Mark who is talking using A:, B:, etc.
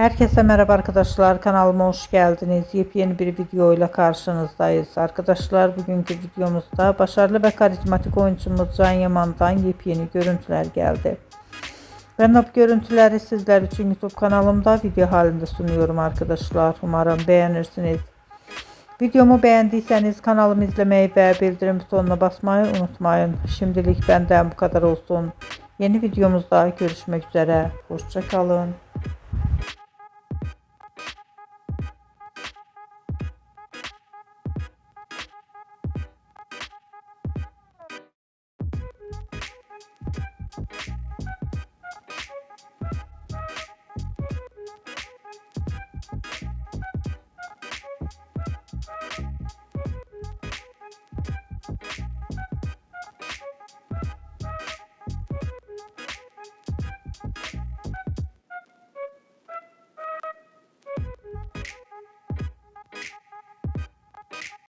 A: Herkese merhaba arkadaşlar, kanalıma hoş geldiniz. Yepyeni bir video ile karşınızdayız. Arkadaşlar, bugünkü videomuzda başarılı ve karizmatik oyuncumuz Can Yaman'dan yepyeni görüntüler geldi. Ben bu görüntüleri sizler için YouTube kanalımda video halinde sunuyorum arkadaşlar. Umarım beğenirsiniz. Videomu beğendiyseniz kanalımı izlemeyi ve bildirim butonuna basmayı unutmayın. Şimdilik benden bu kadar olsun. Yeni videomuzda görüşmek üzere. Hoşça kalın.